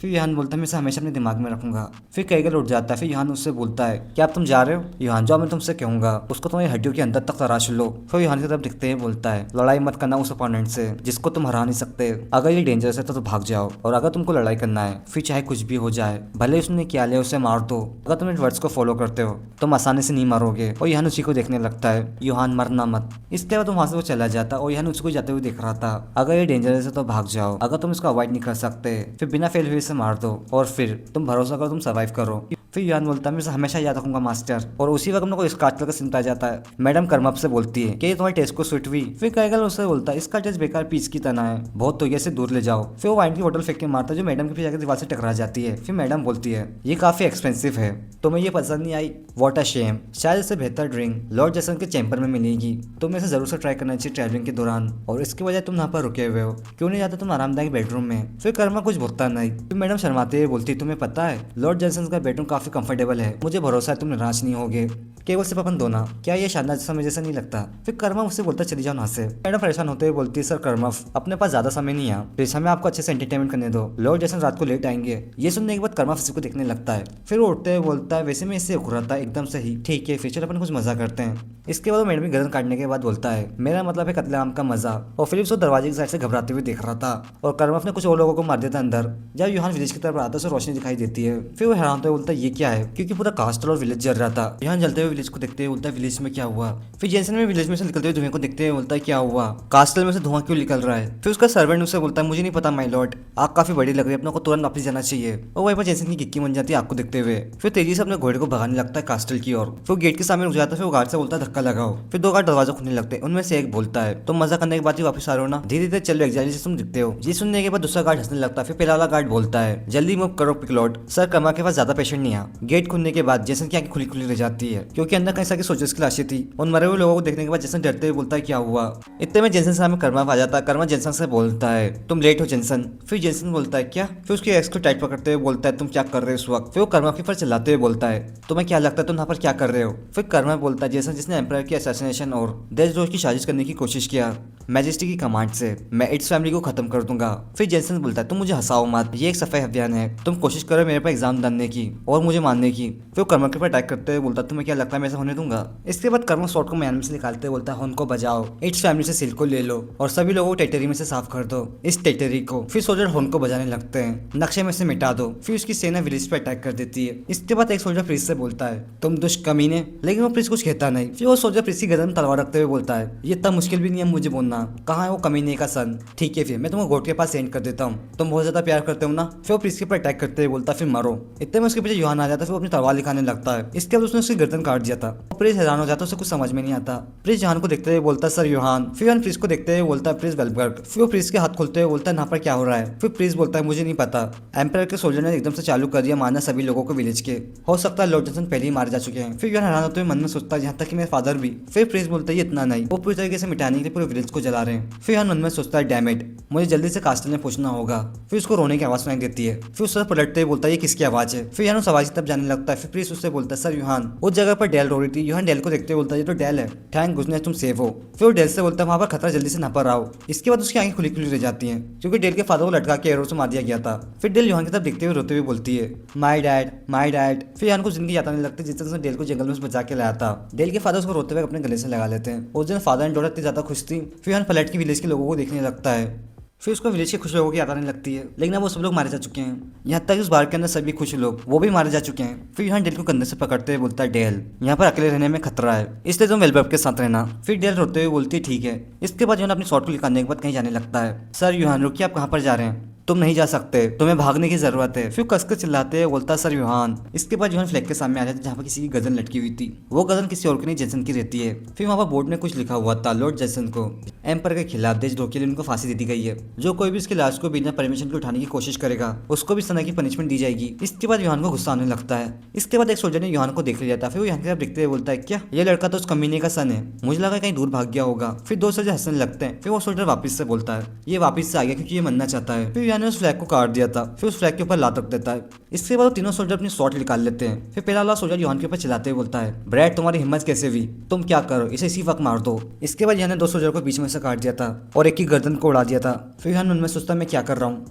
फिर यूहान बोलता है मैं इसे हमेशा अपने दिमाग में रखूंगा। फिर कैगल उठ जाता है। फिर यूहान उससे बोलता है क्या अब तुम जा रहे हो? यूहान जो मैं तुमसे कहूंगा उसको तुम्हारी हड्डियों के अंदर तक तराश लो। फिर यूहान की तरफ दिखते हुए बोलता है लड़ाई मत करना उस अपोनेंट से जिसको तुम हरा नहीं सकते। अगर ये डेंजरस है तो भाग जाओ, और अगर तुमको लड़ाई करना है फिर चाहे कुछ भी हो जाए, भले उसने क्या लिया उसे मार दो। अगर तुम इन वर्ड्स को फॉलो करते हो तुम आसानी से नहीं मारोगे। और यूहान उसी को देखने लगता है यूहान मरना मत। इसके बाद वहां से वो चला जाता और यूहान उसको जाते हुए देख रहा था। अगर ये डेंजरस है तो भाग जाओ, अगर तुम इसको अवॉइड नहीं कर सकते फिर बिना फेल हुए इसे मार दो और फिर तुम भरोसा करो तुम सर्वाइव करो। फिर यूहान बोलता है मैं इसे हमेशा याद रखूंगा मास्टर। और उसी वक्त को इसका आजकल का सीन आ जाता है। मैडम कर्मप से बोलती है कि ये तुम्हारे टेस्ट को स्वीट हुई। फिर कैगल उससे बोलता है इसका टेस्ट बेकार पीस की तरह है, बहुत तो ये से दूर ले जाओ। फिर वो वाइन की बोतल फेंक के मारता है जो मैडम के पीछे जाकर दीवार से टकरा जाती है। फिर मैडम बोलती है ये काफी एक्सपेंसिव है, तुम्हें ये पसंद नहीं आई? वॉट अ शेम, शायद इससे बेहतर ड्रिंक लॉर्ड जेसन के चैम्बर में मिलेगी, तुम्हें इसे जरूर से ट्राई करना चाहिए ट्रैवलिंग के दौरान। और इसकी वजह तुम यहाँ पर रुके हुए हो, क्यों नहीं जाते तुम आरामदायक बेडरूम में? फिर कर्मा कुछ बोलता नहीं। फिर मैडम शर्माते हुए बोलती तुम्हें पता है लॉर्ड जेसन का बेडरूम काफी कंफर्टेबल है, मुझे भरोसा है तुम निराश नहीं होगे, केवल सिर्फ अपन दोनों। क्या ये शानदार समय जैसा नहीं लगता? फिर कर्मा उससे बोलता चली जाओ यहाँ से। मैडम परेशान होते हुए बोलती है सर कर्मफ अपने पास ज्यादा समय नहीं है, प्लीज हमें आपको अच्छे से एंटरटेनमेंट करने दो, लॉर्ड जेसन रात को लेट आएंगे। ये सुनने के बाद कर्मा उसी को देखने लगता है। फिर वो उठते हुए बोलता है वैसे मैं इससे उखड़ा था एकदम सही, ठीक है फिर चलो अपन कुछ मजा करते हैं। इसके बाद वो मैडम की गर्दन काटने के बाद बोलता है मेरा मतलब है कत्लेआम का मजा। और फिलिप्स वो दरवाजे की साइड से घबराते हुए देख रहा था और कर्मफ ने कुछ और लोगों को मार दिया था अंदर। जब यूहान विलेज की तरफ आता है उसे रोशनी दिखाई देती है। फिर वो हैरान होते बोलता है ये क्या है, क्योंकि पूरा कास्टल और विलेज जल रहा था। यूहान जलते हुए विलेज को देखते हुए बोलता है विलेज में क्या हुआ? फिर जेसन में विलेज में से निकलते हुए धुएं को देखते हुए बोलता है क्या हुआ, कास्टल में से धुआं क्यों निकल रहा है? फिर उसका सर्वेंट उससे बोलता है मुझे नहीं पता माय लॉर्ड, आग काफी बड़ी लग रही है, अपने को तुरंत वापस जाना चाहिए। और वहीं पर जेसन की गिक्की बन जाती है आग को देखते हुए। फिर तेजी से अपने घोड़े को भगाने लगता है कास्टल की ओर। फिर गेट के सामने रुक जाता है। फिर वो गार्ड से बोलता है धक्का लगाओ। फिर दो गार्ड दरवाजा खुलने लगते हैं। उनमें से एक बोलता है तुम मजा करने के बाद ही वापस आ रहे हो ना, धीरे धीरे चलो एग्जैक्टली जैसे तुम दिखते हो। ये सुनने के बाद दूसरा गार्ड हंसने लगता है। फिर पहला वाला गार्ड बोलता है जल्दी मूव करो पिकलॉट, सर कर्मा के पास ज्यादा पेशेंट नहीं है। गेट खुलने के बाद जेसन की आंखें खुली खुली रह जाती है क्योंकि क्योंकि अंदर कई सारी सोल्जर्स की लाशें थी। उन मरे हुए लोगों को देखने के बाद जेसन डरते हुए बोलता है क्या हुआ। इतने में जेसन सामने कर्मा आ जाता है। कर्मा जेसन से बोलता है तुम लेट हो जेसन। फिर जेसन बोलता है क्या। फिर उसके एक्स को टाइट पकड़ते हुए बोलता है तुम क्या कर रहे हो इस वक्त। फिर वो कर्मा के ऊपर चिल्लाते हुए बोलता है तुम्हें क्या लगता है तुम यहाँ पर क्या कर रहे हो। फिर कर्मा बोलता है जेसन जिसने एम्पायर की असैसिनेशन और देशद्रोह की साजिश करने की कोशिश किया मैजेस्टी की कमांड से, मैं इट्स फैमिली को खत्म कर दूंगा। फिर जेसन बोलता है तुम मुझे हंसाओ मत, ये एक सफाई अभियान है, तुम कोशिश करो मेरे पर एग्जाम डालने की और मुझे मारने की। फिर कर्मा के ऊपर अटैक करते हुए बोलता है तुम्हें क्या लगता है मैं ऐसा होने दूंगा। इसके बाद कर्मा शॉट को मैन में से निकालते हुए बोलता है उनको बजाओ, इट्स फैमिली से सिल को ले लो और सभी लोगों को टेरिटरी में से साफ कर दो इस टेरिटरी को। फिर सोल्जर हॉर्न को बजाने लगते हैं, नक्शे में से मिटा दो। फिर उसकी सेना विलेज पर अटैक कर देती है। इसके बाद एक सोल्जर प्रिंस से बोलता है तुम दुष्ट कमीने, लेकिन वो प्रिंस कुछ कहता नहीं। फिर वो सोल्जर प्रिंस की गर्दन में तलवार रखते हुए बोलता है ये इतना मुश्किल भी नहीं है मुझे बोलना, कहाँ है वो कमीने का सन। ठीक है फिर मैं तुम्हें गोट के पास सेंड कर देता हूँ, तुम बहुत ज्यादा प्यार करते हो ना। फिर वो प्रिंस के ऊपर अटैक करते हुए बोलता है फिर मरो। इतने में उसके पीछे यूहान आ जाता है। फिर वो अपनी तलवार दिखाने लगता है। इसके बाद उसने उसकी गर्दन काट दिया था। प्रिंस हैरान हो जाता है, उसे कुछ समझ में नहीं आता। प्रिंस यूहान को देखते हुए बोलता है सर यूहान। फिर यूहान प्रिंस को देखते हुए बोलता है प्रिंस वेलबर्ग। फिर वो प्रिंस के हाथ खोलते हुए बोलता है यहाँ पर क्या हो रहा है। फिर प्रिंस बोलता है मुझे नहीं पता, एम्पायर के सोल्जर ने एकदम से चालू कर दिया मारना सभी लोगों को विलेज के, हो सकता है लॉर्ड जेसन पहले ही मारे जा चुके हैं। फिर यूहान हैरान होते हुए मन में सोचता है यहाँ तक कि मेरे फादर भी। फिर प्रिंस बोलता है ये इतना नहीं, वो पूरी तरीके से मिटाने के लिए पूरे विलेज को जला रहे हैं। फिर यूहान मन में सोचता है डैम इट, मुझे जल्दी से कास्टल में पहुंचना होगा। फिर उसको रोने की आवाज सुनाई देती है। फिर उससे पलटते हुए बोलता है ये किसकी आवाज है। फिर यूहान उस आवाज की तरफ जाने लगता है। फिर प्रिंस उससे बोलता है सर यूहान उस जगह पर डेल रो रही थी। यूहान डेल को देखते हुए बोलता है ये तो डेल है, थैंक गुडनेस तुम सेफ हो। फिर वो डेल से बोलता है वहां पर खतरा, जल्दी से ना पर आओ। इसके बाद उसकी आंखें खुली खुली रह जाती हैं क्योंकि डेल के फादर को लटका के एरो से मार दिया गया था। फिर डेल यूहान की तरफ देखते हुए रोते हुए बोलती है माय डैड माय डैड। फिर यूहान को जिंदगी याद आने लगती है जिस तरह से डेल को जंगल में से बचा के लाया था। डेल के फादर उसको रोते हुए अपने गले से लगा लेते हैं। उस दिन फादर एंड डॉटर इतनी ज्यादा खुश थी। फिर यूहान पलट के विलेज के लोगों को देखने लगता है। फिर उसको विलेज के खुश लोगों की याद आने लगती है, लेकिन अब वो सब लोग मारे जा चुके हैं। यहाँ तक उस बार के अंदर सभी खुश लोग वो भी मारे जा चुके हैं। फिर यूहान डेल को कंधे से पकड़ते हुए बोलता है डेल यहाँ पर अकेले रहने में खतरा है, इसलिए तुम वेलबर्ग के साथ रहना। फिर डेल रोते हुए बोलती है ठीक है। इसके बाद यूहान अपनी शॉर्ट को निकालने के बाद कहीं जाने लगता है। सर यूहान रुकिए, आप कहाँ पर जा रहे हैं, तुम नहीं जा सकते, तुम्हें भागने की जरूरत है। फिर कसकर चिल्लाते हैं बोलता सर यूहान। इसके बाद यूहान फ्लैग के सामने आ जाता है जहाँ पर किसी की गर्दन लटकी हुई थी। वो गर्दन किसी और की नहीं जेसन की रहती है। फिर वहाँ पर बोर्ड में कुछ लिखा हुआ था लॉर्ड जेसन को एम्पायर के खिलाफ देशद्रोह के लिए उनको फांसी दे दी गई है। जो कोई भी इसकी लाश को बिना परमिशन के उठाने की कोशिश करेगा उसको भी सजा की पनिशमेंट दी जाएगी। इसके बाद यूहान को गुस्सा आने लगता है। इसके बाद एक सोल्जर ने यूहान को देख लिया था। फिर वो यूहान की तरफ देखते हुए बोलता है क्या ये लड़का तो उस कमीने का सन है, मुझे लगा कहीं दूर भाग गया होगा। फिर दो सोल्जर हंसने लगते हैं। फिर वो सोल्जर वापस से बोलता है ये वापस से आ गया क्योंकि ये मरना चाहता है। फिर यूहान ने उस फ्लैग को काट दिया था। फिर उस फ्लैग के ऊपर लात रख देता है। इसके बाद तीनों सोल्जर अपनी शॉट निकाल लेते हैं। फिर पहला वाला सोल्जर यूहान के ऊपर चिल्लाते हुए बोलता है ब्रैड तुम्हारी हिम्मत कैसे हुई, तुम क्या करो, इसे इसी वक्त मार दो। इसके बाद यूहान ने दो सोल्जर को बीच में से काट दिया था और एक की गर्दन को उड़ा दिया था। फिर यूहान मन में सोचता मैं क्या कर रहा हूँ,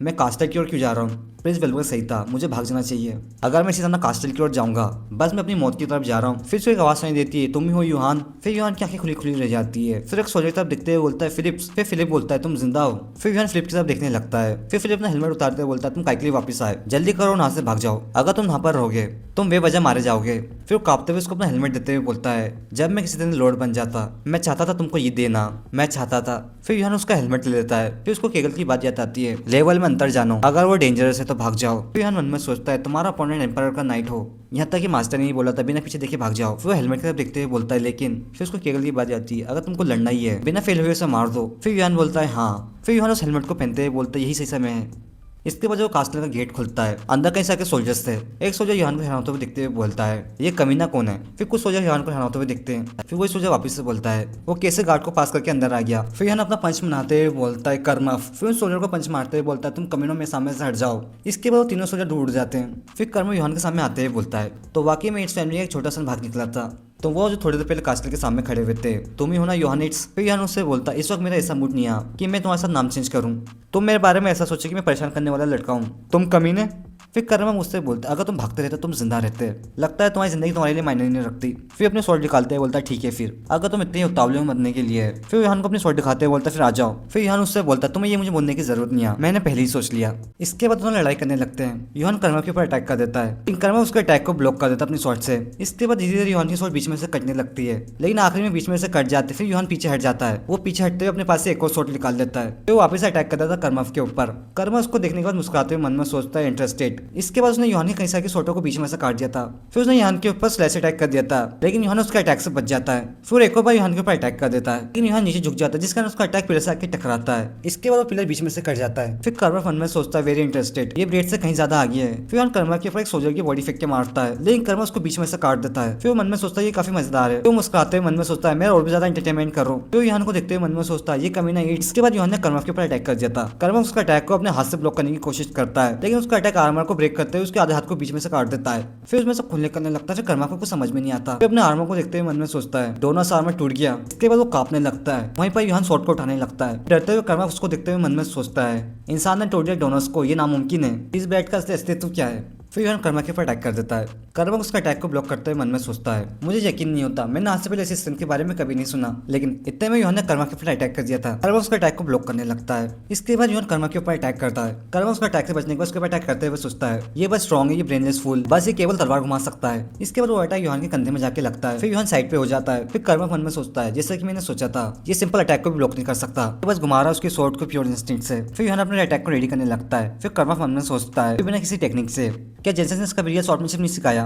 मैं कास्टल की ओर क्यों जा रहा हूँ। प्रिंस वेलबर्ग सही था, मुझे भाग जाना चाहिए। अगर मैं इसी तरह कास्टल की ओर जाऊंगा बस मैं अपनी मौत की तरफ जा रहा हूँ। फिर से एक आवाज सुनाई देती है तुम ही हो यूहान। फिर यूहान की आंखें खुली खुली रह जाती है। फिर एक सोल्जर की तरफ देखते हुए बोलता है फिलिप्स। फिर फिलिप बोलता है तुम जिंदा हो। फिर यूहान फिलिप की तरफ देखने लगता है। फिर फिलिप अपना हेलमेट उतारते हुए बोलता है तुम काय के लिए वापस आए, जल्दी करो यहाँ से भाग जाओ, अगर तुम यहाँ पर रहोगे तुम बेवजह मारे जाओगे। फिर वो कांपते हुए उसको अपना हेलमेट देते हुए बोलता है जब मैं किसी दिन लॉर्ड बन जाता मैं चाहता था तुमको ये देना, मैं चाहता था। फिर यूहान उसका हेलमेट ले लेता है। फिर उसको केगल की बात याद आती है लेवल में अंतर जानो, अगर वो डेंजरस है तो भाग जाओ। फिर यूहान मन में सोचता है तुम्हारा अपोनेंट एम्पायर का नाइट हो, यहाँ तक कि मास्टर ने ही बोला था बिना पीछे देखे भाग जाओ। फिर वो हेलमेट की तरफ देखते हुए बोलता है लेकिन। फिर उसको केगल की बात आती है अगर तुमको लड़ना ही है बिना फेल हुए उसे मार दो। फिर यूहान बोलता है हाँ। फिर यूहान उस हेलमेट को पहनते हुए बोलता है यही सही समय है। इसके बाद वो कास्टल का गेट खुलता है। अंदर कई सारे सोल्जर्स थे। एक सोल्जर यूहान को हैरान होते हुए देखते हुए बोलता है ये कमीना कौन है। फिर कुछ सोल्जर यूहान को हैरान होते हुए देखते हैं। फिर वही सोल्जर वापस से बोलता है वो कैसे गार्ड को पास करके अंदर आ गया। फिर यूहान अपना पंच मनाते हुए बोलता है कर्मफ। फिर उन सोल्जर को पंच मारते हुए बोलता है तुम कमीनों में सामने से हट जाओ। इसके बाद वो तीनों सोल्जर दूर उड़ जाते हैं। फिर कर्म यूहान के सामने आते हुए बोलता है तो वाकई में इट्स फैमिली का एक छोटा सा भाग निकला था, तो वो जो थोड़ी देर पहले कास्टल के सामने खड़े हुए थे तुम ही हो ना यूहानिट्स। फिर यूहान उससे बोलता इस वक्त मेरा ऐसा मूड नहीं आया कि मैं तुम्हारे साथ नाम चेंज करूं, तुम मेरे बारे में ऐसा सोचे कि मैं परेशान करने वाला लड़का हूँ, तुम कमीने। फिर कर्मा मुझसे बोलता अगर तुम भागते रहते तुम जिंदा रहते, लगता है तुम्हारी जिंदगी तुम्हारे लिए मायने नहीं रखती। फिर अपने स्वॉर्ड निकालते हुए बोलता है ठीक है फिर अगर तुम इतने उतावले में मरने के लिए है। फिर यूहान को अपनी स्वॉर्ड दिखाते हुए बोलता फिर आ जाओ। फिर यूहान उससे बोलता तुम्हें ये मुझे बोलने की जरूरत नहीं है, मैंने पहले ही सोच लिया। इसके बाद दोनों लड़ाई करने लगते हैं। यूहान कर्मा के ऊपर अटैक कर देता है। कर्मा उसके अटैक को ब्लॉक कर देता है अपनी स्वॉर्ड से। इसके बाद धीरे धीरे यूहान की स्वॉर्ड बीच में से कटने लगती है, लेकिन आखिर में बीच में से कट जाती है। फिर यूहान पीछे हट जाता है। वो पीछे हटते हुए अपने पास से एक और स्वॉर्ड निकाल देता है। फिर वो वापस अटैक करता था कर्मा के ऊपर। कर्मा उसको देखने के बाद मुस्कुराते हुए मन में सोचता है इंटरेस्टेड, इसके बाद उसने यूहान के कई सारे शॉटों को बीच में से काट दिया था। फिर उसने यूहान के ऊपर स्लैश अटैक कर दिया था, लेकिन यूहान उसके अटैक से बच जाता है। फिर एक और बार यूहान के ऊपर अटैक कर देता है, लेकिन यूहान नीचे झुक जाता है, जिस कारण उसका अटैक पिलर से आके टकराता है। इसके बाद वो पिलर बीच में से कट जाता है। फिर कर्मा मन में सोचता है वेरी इंटरेस्टेड, ये ब्रेड से कहीं ज्यादा आगे है। फिर यूहान कर्मा के ऊपर एक सोल्जर की बॉडी फेंक के मारता है, लेकिन कर्मा उसको बीच में से काट देता है। फिर वो मन में सोचता है ये काफी मजेदार है। तो मुस्कुराते हुए मन में सोचता है मैं और भी ज्यादा एंटरटेनमेंट कर रहा हूँ। तो यूहान को देखते हुए मन में सोचता है ये कमीना ईट्स। इसके बाद यूहान ने कर्मा के ऊपर अटैक कर दिया था। कर्मा उसका अटैक को अपने हाथ से ब्लॉक करने की कोशिश करता है, लेकिन उसका अटैक आर्मर को ब्रेक करते हुए उसके आधे हाथ को बीच में से काट देता है। फिर उसमें से खून करने लगता है। फिर कर्मा को कुछ समझ में नहीं आता। फिर अपने आर्मर को देखते हुए मन में सोचता है डोनस आर्मर टूट गया। इसके बाद वो कांपने लगता है। वहीं पर यूहान शॉट को उठाने लगता है। डरते हुए कर्मा उसको देखते हुए मन में सोचता है इंसान ने तोड़ दिया डोनस को, ये नामुमकिन है। इस बैट का अस्तित्व क्या है। फिर यूहान कर्मा के ऊपर अटैक कर देता है। कर्मा उसका अटैक को ब्लॉक करते हुए मन में सोचता है मुझे यकीन नहीं होता, मैंने आज से पहले इस स्ट्रेंथ के बारे में कभी नहीं सुना। लेकिन इतने में यूहान ने कर्मा के ऊपर अटैक कर दिया था। कर्मा उसका अटैक को ब्लॉक करने लगता है। इसके बाद यूहान कर्मा के ऊपर अटैक करता है। कर्मा उसका अटैक से बचने के बाद उसके ऊपर अटैक करते हुए सोचता है ये बस स्ट्रॉन्ग है, ये ब्रेनलेस फूल, बस ये केवल तलवार घुमा सकता है। इसके बाद वो अटैक यूहान के कंधे में जाके लगता है। फिर यूहान साइड पे हो जाता है। फिर कर्मा मन में सोचता है जैसे कि मैंने सोचा था ये सिंपल अटैक को भी ब्लॉक नहीं कर सकता, बस घुमा रहा उसकी स्वॉर्ड को प्योर इंस्टिंक्ट से। फिर यूहान अपने अटैक को रेडी करने लगता है। फिर कर्मा मन में सोचता है बिना किसी टेक्निक से क्या जेनसेन ने इसका शॉर्टमैनशिप नहीं सिखाया,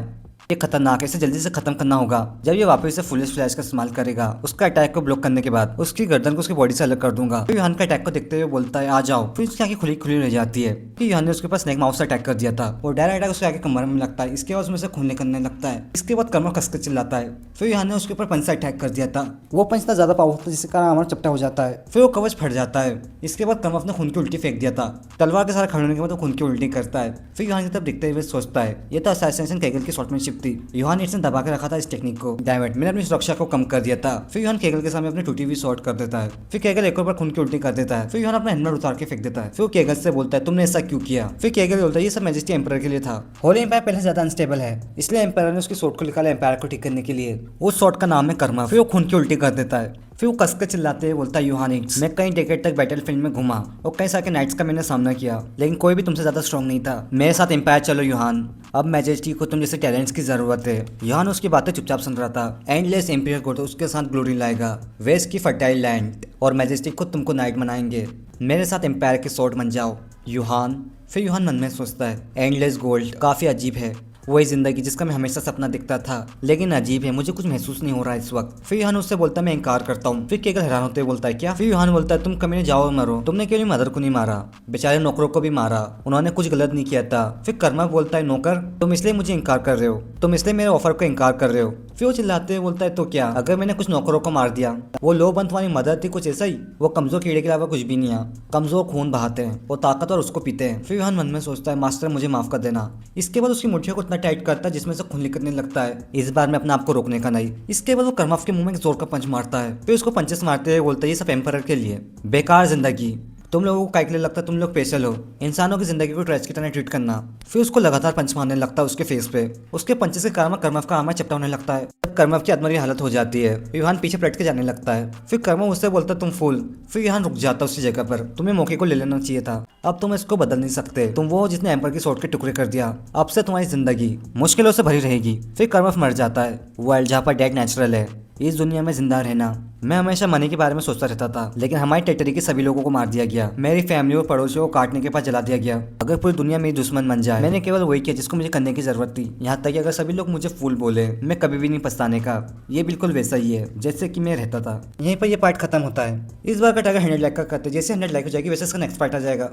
ये खतरनाक है, इसे जल्दी से खत्म करना होगा। जब ये वापस से फुल फ्लैश का इस्तेमाल करेगा उसका अटैक को ब्लॉक करने के बाद उसकी गर्दन को उसकी बॉडी से अलग कर दूंगा। फिर यूहान का अटैक को देखते हुए बोलता है आ जाओ। फिर उसकी आंखें खुली खुली रह जाती है। फिर यूहान ने उसके पास स्नेक माउस से अटैक कर दिया था। वो डायरेक्ट अटैक उसके आगे कमर में लगता है। इसके बाद उसमें से खून निकलने लगता है। इसके बाद कर्मा कसकर चिल्लाता है। फिर यूहान ने उसके ऊपर पंच से अटैक कर दिया था। वो पंच इतना ज्यादा पावरफुल था जिसके कारण आर्मर चपटा हो जाता है। फिर वो कवच फट जाता है। इसके बाद कर्मा अपने खून की उल्टी फेंक दिया था। तलवार के साथ खड़े होने के बाद वो खून की उल्टी करता है। फिर यूहान की तरफ देखते हुए सोचता है ये तो असैसिनेशन केगल की शॉर्टमैनशिप थी। यूहान ने दबा के रखा था इस टेक्निक को। डैमेट मैंने अपनी सुरक्षा को कम कर दिया था। फिर यूहान केगल के सामने अपनी टूटी हुई शॉट कर देता है। फिर केगल एक और बार खून की उल्टी कर देता है। फिर यूहान अपना हेलमेट उतार के फेंक देता है। फिर वो केगल से बोलता है तुमने ऐसा क्यों किया। फिर केगल बोलता है ये सब मैजेस्टी एम्पायर के लिए था। होली एम्पायर पहले ज्यादा अनस्टेबल है, इसलिए एम्पायर ने उसकी शॉट को निकाला एम्पायर को ठीक करने के लिए। उस शॉट का नाम है कर्मा। फिर वो खून की उल्टी कर देता है। फिर वो कसकर चिल्लाते हुए बोलता है यूहान ईट्स मैं कई डेकेड तक बैटलफील्ड में घुमा और कई सारे नाइट्स का मैंने सामना किया, लेकिन कोई भी तुमसे ज्यादा स्ट्रांग नहीं था। मेरे साथ एम्पायर चलो यूहान, अब मैजेस्टी को तुम जैसे टैलेंट्स की जरूरत है। यूहान उसकी बातें चुपचाप सुन रहा था। एंडलेस एम्पायर को तो उसके साथ ग्लोरी लाएगा, वेस्ट की फर्टाइल लैंड और मैजेस्टिक को तुमको नाइट बनाएंगे। मेरे साथ एम्पायर के स्वॉर्ड बन जाओ यूहान। फिर यूहान मन में सोचता है एंडलेस गोल्ड काफी अजीब है, वही जिंदगी जिसका मैं हमेशा सपना दिखता था, लेकिन अजीब है, मुझे कुछ महसूस नहीं हो रहा है इस वक्त। फिर यूहान उससे बोलता है मैं इनकार करता हूँ। फिर केगल हैरान होते हुए बोलता है क्या। फिर यूहान बोलता है तुम कमीने जाओ और मरो, तुमने केवल मदर को नहीं मारा, बेचारे नौकरों को भी मारा, उन्होंने कुछ गलत नहीं किया था। फिर कर्मा बोलता है नौकर तुम इसलिए मुझे इनकार कर रहे हो, तुम इसलिए मेरे ऑफर को इनकार कर रहे हो। फिर वो चिल्लाते हुए बोलता है तो क्या अगर मैंने कुछ नौकरों को मार दिया, वो लो बंद तुम्हारी मदद थी कुछ ऐसा ही, वो कमजोर कीड़े के अलावा कुछ भी नहीं है, कमजोर खून बहाते हैं, वो ताकतवर उसको पीते हैं। फिर यूहान मन में सोचता है मास्टर मुझे माफ कर देना। इसके बाद उसकी मुट्ठियों को इतना टाइट करता है जिसमें से खून निकलने लगता है, इस बार में अपने आप को रोकने का नहीं। इसके बाद वो कर्मा के मुंह में एक जोर का पंच मारता है। फिर उसको पंचेस मारते हुए बोलता है ये सब एम्परर के लिए, बेकार जिंदगी, तुम लोगों को काहे लगता है तुम लोग स्पेशल हो, इंसानों की जिंदगी को ट्रैश की तरह ट्रीट करना। फिर उसको लगातार पंच मारने लगता है उसके फेस पे। उसके पंचेस के कारण कर्मव का आर्मर चपटा होने लगता है। कर्मव की अधमरी हालत हो जाती है। यूहान पीछे पलट के जाने लगता है। फिर कर्मव उससे बोलता है तुम फूल। फिर यूहान रुक जाता है उसी जगह पर। तुम्हें मौके को ले लेना चाहिए था, अब तुम इसको बदल नहीं सकते, तुम वो जिसने एम्पर की स्वॉर्ड के टुकड़े कर दिया, अब से तुम्हारी जिंदगी मुश्किलों से भरी रहेगी। फिर कर्मव मर जाता है। वर्ल्ड जहाँ पर डेथ नेचुरल है, इस दुनिया में जिंदा रहना। मैं हमेशा मनी के बारे में सोचता रहता था, लेकिन हमारी टेरिटरी के सभी लोगों को मार दिया गया, मेरी फैमिली और पड़ोसियों को काटने के पास जला दिया गया। अगर पूरी दुनिया मेरी दुश्मन बन जाए, मैंने केवल वही किया जिसको मुझे करने की जरूरत थी। यहाँ तक कि अगर सभी लोग मुझे फूल बोले, मैं कभी भी नहीं पछताने का। ये बिल्कुल वैसा ही है जैसे कि मैं रहता था। यहीं पर यह पार्ट खत्म होता है। इस बार का टारगेट 100 लाख का करते, जैसे 100 लाख हो जाएगी वैसे इसका नेक्स्ट पार्ट आ जाएगा।